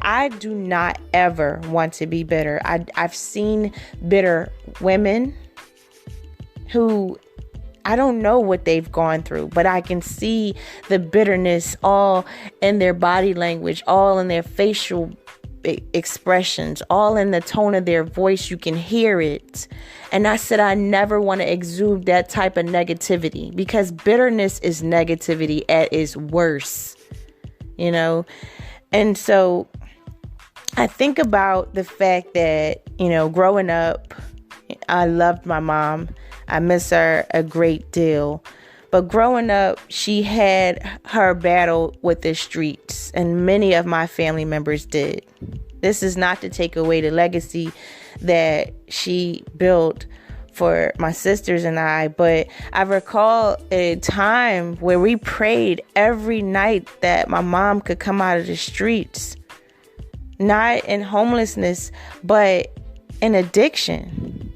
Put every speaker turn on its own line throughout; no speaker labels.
I do not ever want to be bitter. I've seen bitter women who, I don't know what they've gone through, but I can see the bitterness all in their body language, all in their facial expressions, all in the tone of their voice. You can hear it. And I said, I never want to exude that type of negativity, because bitterness is negativity at its worst, you know? And so I think about the fact that, growing up, I loved my mom. I miss her a great deal. But growing up, she had her battle with the streets, and many of my family members did. This is not to take away the legacy that she built for my sisters and I, but I recall a time where we prayed every night that my mom could come out of the streets, not in homelessness, but in addiction.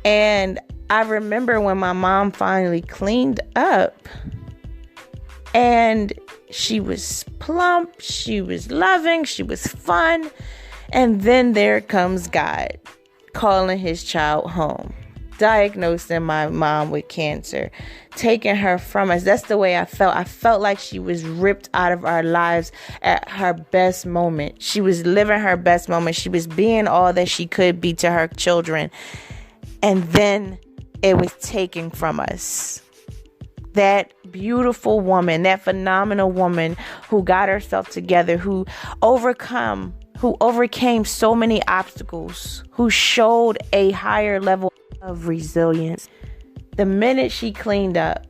And I remember when my mom finally cleaned up, and she was plump, she was loving, she was fun. And then there comes God calling his child home, diagnosing my mom with cancer, taking her from us. That's the way I felt. I felt like she was ripped out of our lives at her best moment. She was living her best moment. She was being all that she could be to her children. And then it was taken from us. That beautiful woman, that phenomenal woman who got herself together, who overcame so many obstacles, who showed a higher level of resilience. The minute she cleaned up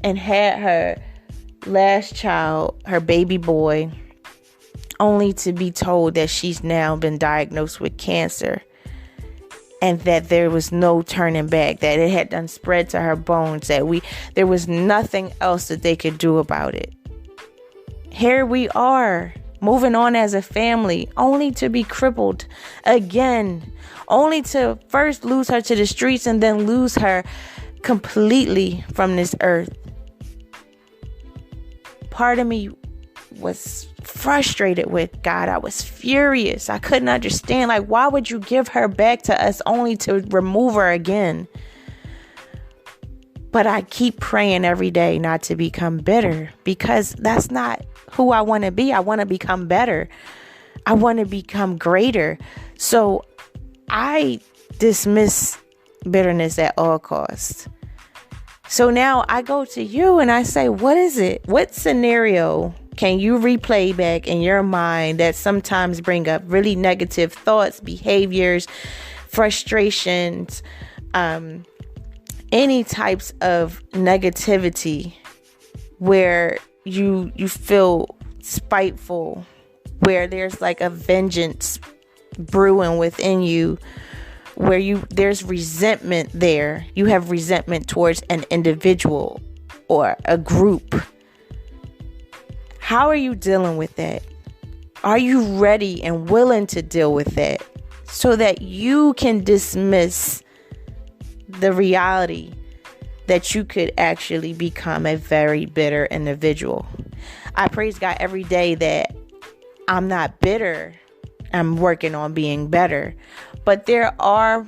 and had her last child, her baby boy, only to be told that she's now been diagnosed with cancer, and that there was no turning back, that it had done spread to her bones, that there was nothing else that they could do about it. Here we are, moving on as a family, only to be crippled again, only to first lose her to the streets and then lose her completely from this earth. Part of me was frustrated with God. I was furious. I couldn't understand, why would you give her back to us only to remove her again? But I keep praying every day not to become bitter, because that's not who I want to be. I want to become better. I want to become greater. So I dismiss bitterness at all costs. So now I go to you and I say, what is it? What scenario can you replay back in your mind that sometimes bring up really negative thoughts, behaviors, frustrations, any types of negativity where you feel spiteful, where there's like a vengeance brewing within you, where there's resentment there. You have resentment towards an individual or a group. How are you dealing with that? Are you ready and willing to deal with that so that you can dismiss the reality that you could actually become a very bitter individual? I praise God every day that I'm not bitter. I'm working on being better. But there are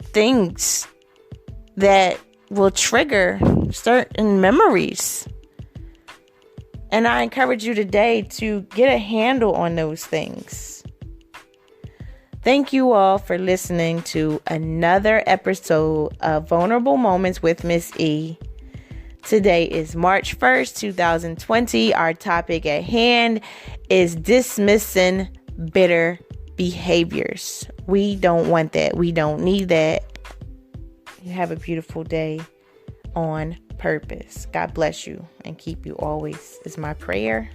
things that will trigger certain memories. And I encourage you today to get a handle on those things. Thank you all for listening to another episode of Vulnerable Moments with Miss E. Today is March 1st, 2020. Our topic at hand is dismissing bitter behaviors. We don't want that. We don't need that. You have a beautiful day on purpose. God bless you and keep you always is my prayer.